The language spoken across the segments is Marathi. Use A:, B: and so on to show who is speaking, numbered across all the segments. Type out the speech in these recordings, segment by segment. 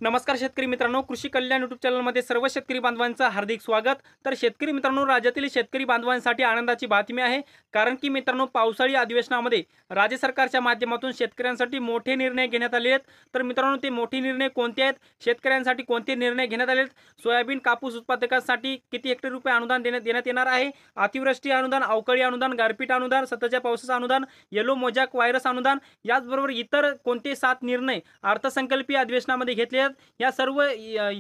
A: नमस्कार शेतकरी मित्रांनो, कृषी कल्याण यूट्यूब चॅनलमध्ये सर्व शेतकरी बांधवांचं हार्दिक स्वागत। तर शेतकरी मित्रांनो, राज्यातील शेतकरी बांधवांसाठी आनंदाची बातमी आहे। कारण की मित्रांनो, पावसाळी अधिवेशनामध्ये राज्य सरकारच्या माध्यमातून शेतकऱ्यांसाठी मोठे निर्णय घेण्यात आले आहेत। तर मित्रांनो, ते मोठे निर्णय कोणते आहेत, शेतकऱ्यांसाठी कोणते निर्णय घेण्यात आले आहेत, सोयाबीन कापूस उत्पादकांसाठी किती हेक्टर रुपये अनुदान देण्यात येणार आहे, अतिवृष्टी अनुदान, अवकाळी अनुदान, गारपीट अनुदान, सततच्या पावसाचं अनुदान, येलो मोजॅक व्हायरस अनुदान, याचबरोबर इतर कोणते 7 निर्णय अर्थसंकल्पीय अधिवेशनामध्ये घेतले आहेत, या सर्व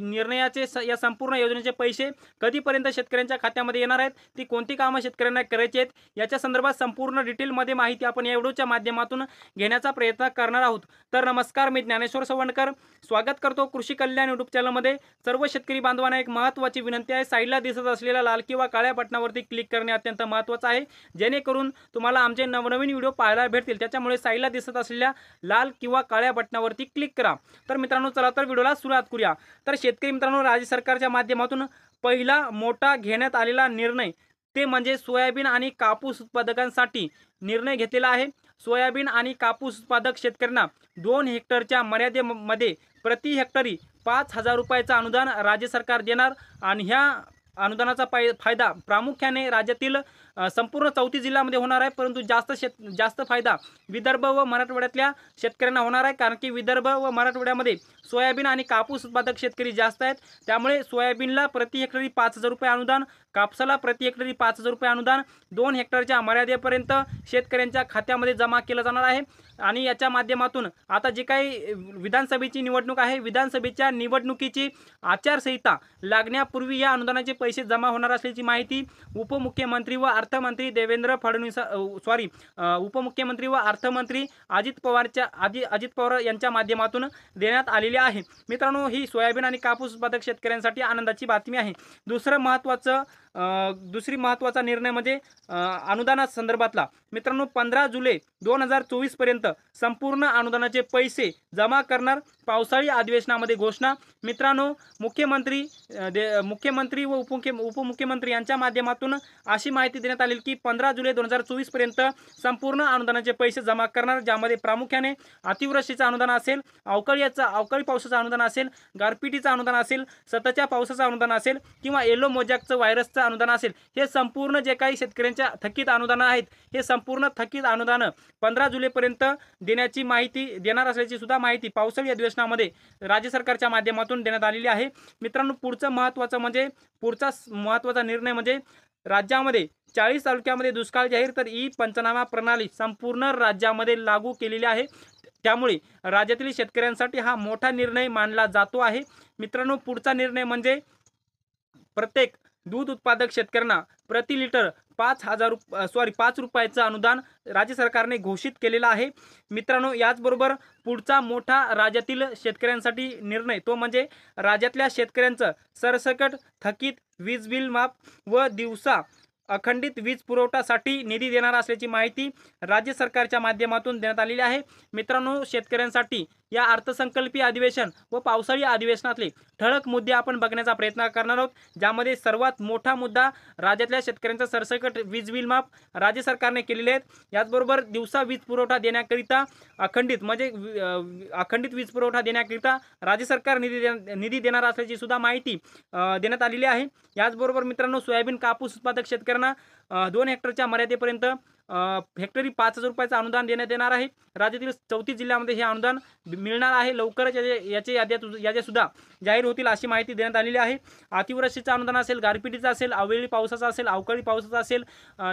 A: निर्णयाचे या संपूर्ण योजनेचे पैसे कधीपर्यंत शेतकऱ्यांच्या खात्यामध्ये येणार आहेत, ती कोणती कामं शेतकऱ्यांना करायची आहेत, याच्या संदर्भात संपूर्ण डिटेलमध्ये माहिती आपण या व्हिडिओच्या माध्यमातून घेण्याचा प्रयत्न करणार आहोत। तर नमस्कार, मी ज्ञानेश्वर सवंडकर स्वागत करतो कृषी कल्याण यूट्यूब चॅनलमध्ये। सर्व शेतकरी बांधवांना एक महत्त्वाची विनंती आहे, साईडला दिसत असलेल्या लाल किंवा काळ्या बटनावरती क्लिक करणे अत्यंत महत्त्वाचं आहे, जेणेकरून तुम्हाला आमचे नवनवीन व्हिडिओ पाहायला भेटतील। त्याच्यामुळे साईडला दिसत असलेल्या लाल किंवा काळ्या बटनावरती क्लिक करा। तर मित्रांनो, चला तर व्हिडिओला सुरुवात करूया। तर शेतकरी मित्रांनो, राज्य सरकारच्या माध्यमातून पहिला मोठा घेण्यात आलेला निर्णय ते म्हणजे सोयाबीन आणि कापूस उत्पादकांसाठी निर्णय घेतलेला आहे। सोयाबीन आणि कापूस उत्पादक शेतकऱ्यांना 2 हेक्टरच्या मर्यादेमध्ये प्रति हेक्टरी 5,000 रुपयाचं अनुदान राज्य सरकार देणार आणि ह्या अनुदानाचा फायदा प्रामुख्याने राज्यातील संपूर्ण 34 जिल्ह्यामध्ये होणार आहे, परंतु जास्त फायदा विदर्भ व मराठवाड्यातल्या शेतकऱ्यांना होणार आहे। कारण की विदर्भ व मराठवाड्यामध्ये सोयाबीन आणि कापूस उत्पादक शेतकरी जास्त आहेत, त्यामुळे सोयाबीनला प्रति हेक्टरी 5,000 रुपये अनुदान, कापसाला प्रति हेक्टरी 5,000 रुपये अनुदान 2 हेक्टरच्या मर्यादेपर्यंत शेतकऱ्यांच्या खात्यामध्ये जमा केलं जाणार आहे। आणि याच्या माध्यमातून आता जे काही विधानसभेची निवडणूक आहे, विधानसभेच्या निवडणुकीची आचारसंहिता लागण्यापूर्वी या अनुदानाचे पैसे जमा होणार असल्याची माहिती उपमुख्यमंत्री व अर्थमंत्री देवेंद्र फडणवीस उपमुख्यमंत्री व अर्थमंत्री अजित पवार यांच्या माध्यमातून देण्यात आलेली आहे। मित्रांनो, ही सोयाबीन आणि कापूस उत्पादक शेतकऱ्यांसाठी आनंदाची बातमी आहे। दुसरी महत्त्वाचा निर्णय म्हणजे अनुदानासंदर्भातला। मित्रांनो, 15 जुलै 2024 पर्यंत संपूर्ण अनुदानाचे पैसे जमा करणार, पावसाळी अधिवेशनामध्ये घोषणा। मित्रांनो, मुख्यमंत्री व उपमुख्यमंत्री यांच्या माध्यमातून अशी माहिती देण्यात आली की 15 जुलै 2024 पर्यंत संपूर्ण अनुदानाचे पैसे जमा करणार, ज्यामध्ये प्रामुख्याने अतिवृष्टीचं अनुदान असेल, अवकाळी पावसाचं अनुदान असेल, गारपिटीचं अनुदान असेल, सततच्या पावसाचं अनुदान असेल किंवा येलो मोजॅकचं व्हायरसचं अनुदान असेल, हे संपूर्ण जे काही शेतकऱ्यांच्या थकीत अनुदानं आहेत, हे संपूर्ण थकीत अनुदानं 15 जुलैपर्यंत देण्याची माहिती देणार असल्याची सुद्धा माहिती पावसाळी अधिवेशनामध्ये राज्य सरकारच्या माध्यमातून देण्यात आलेली आहे। मित्रांनो, पुढचा महत्त्वाचा निर्णय म्हणजे राज्यामध्ये 40 तालुक्यामध्ये दुष्काळ जाहीर, तर पंचनामा प्रणाली संपूर्ण राज्यामध्ये लागू केलेली आहे। त्यामुळे राज्यातील शेतकऱ्यांसाठी हा मोठा निर्णय मानला जातो आहे। मित्रांनो, पुढचा निर्णय म्हणजे प्रत्येक दूध उत्पादक शेतकऱ्यांना प्रति लिटर 5 रुपयाचं अनुदान राज्य सरकारने घोषित केलेलं आहे। मित्रांनो, याचबरोबर पुढचा मोठा राज्यातील शेतकऱ्यांसाठी निर्णय तो म्हणजे राज्यातल्या शेतकऱ्यांचं सरसकट थकीत वीज बिल माफ व दिवसा अखंडित वीज पुरवठ्यासाठी निधी देणार असल्याची माहिती राज्य सरकारच्या माध्यमातून देण्यात आलेली आहे। मित्रांनो, शेतकऱ्यांसाठी या अर्थसंकल्पीय अधिवेशन व पावसाळी अधिवेशनातले ठळक मुद्दे आपण बघण्याचा प्रयत्न करणार आहोत, ज्यामध्ये सर्वात मोठा मुद्दा राज्यातल्या शेतकऱ्यांचा सरसकट वीज बिल माफ राज्य सरकारने केलेले आहेत। याचबरोबर दिवसा वीज पुरवठा देण्याकरिता अखंडित वीज पुरवठा देण्याकरिता राज्य सरकार निधी देणार असल्याची सुद्धा माहिती देण्यात आलेली आहे। याचबरोबर मित्रांनो, सोयाबीन कापूस उत्पादक शेतकऱ्यांना 2 हेक्टरच्या मर्यादेपर्यंत हेक्टरी 5,000 रुपयाचं अनुदान देण्यात येणार आहे। राज्यातील 34 जिल्ह्यामध्ये हे अनुदान मिळणार आहे। लवकरच याचे याद्या सुद्धा जाहीर होतील अशी माहिती देण्यात आलेली आहे। अतिवृष्टीचं अनुदान असेल, गारपिटीचं असेल, अवेळी पावसाचं असेल, अवकाळी पावसाचं असेल,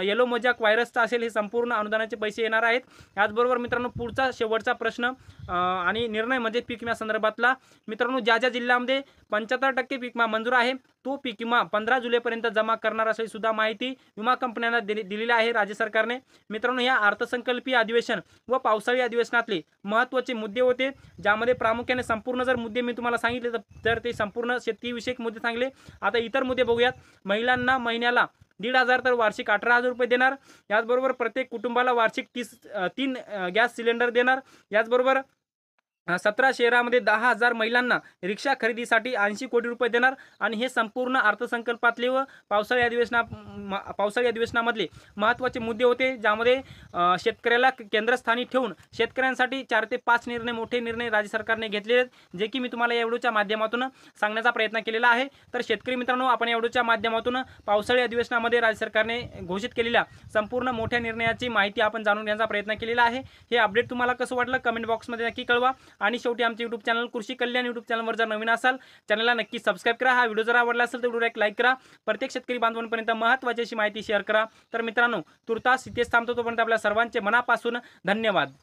A: येलो मोजॅक व्हायरसचं असेल, हे संपूर्ण अनुदानाचे पैसे येणार आहेत। याचबरोबर मित्रांनो, पुढचा शेवटचा प्रश्न आणि निर्णय म्हणजे पीक विम्या संदर्भातला। मित्रांनो, ज्या जिल्ह्यामध्ये 75% पीक विमा मंजूर आहे, तो पीक विमा 15 जुलैपर्यंत जमा करणार असल्याची सुद्धा माहिती विमा कंपन्यांना दिलेली आहे राज्य सरकारने। मित्रांनो, या अर्थसंकल्पीय अधिवेशन व पावसाळी अधिवेशनातले महत्त्वाचे मुद्दे होते, ज्यामध्ये प्रामुख्याने संपूर्ण जर मुद्दे मी तुम्हाला सांगितले तर ते संपूर्ण शेतीविषयक मुद्दे सांगले। आता इतर मुद्दे बघूयात। महिलांना महिन्याला 1,500 तर वार्षिक 18,000 रुपये देणार। याचबरोबर प्रत्येक कुटुंबाला वार्षिक 3 गॅस सिलेंडर देणार। याचबरोबर 17 शहरामध्ये 10,000 महिलांना रिक्षा खरेदीसाठी 80 कोटी रुपये देणार आणि हे संपूर्ण अर्थसंकल्पातले व पावसाळी अधिवेशनामधले महत्त्वाचे मुद्दे होते, ज्यामध्ये शेतकऱ्याला केंद्रस्थानी ठेवून शेतकऱ्यांसाठी 4 ते 5 मोठे निर्णय राज्य सरकारने घेतले आहेत, जे की मी तुम्हाला या व्हिडिओच्या माध्यमातून सांगण्याचा प्रयत्न केलेला आहे. तर शेतकरी मित्रांनो, आपण या व्हिडिओच्या माध्यमातून पावसाळी अधिवेशनामध्ये राज्य सरकारने घोषित केलेल्या संपूर्ण मोठ्या निर्णयाची माहिती आपण जाणून घेण्याचा प्रयत्न केलेला आहे. हे अपडेट तुम्हाला कसं वाटलं कमेंट बॉक्समध्ये नक्की कळवा. आणि शेवटी आमचे YouTube चॅनल कृषी कल्याण YouTube चॅनलवर जर नवीन असाल, चॅनलला नक्की सबस्क्राईब करा. हा व्हिडिओ जर आवडला असेल तर व्हिडिओला एक लाईक करा. प्रत्येक शेतकरी बांधवांपर्यंत महत्त्वाची अशी माहिती शेअर करा. तर मित्रांनो, तुर्तास इथेच थांबतो. तोपर्यंत आपल्या सर्वांचे मनापासून धन्यवाद.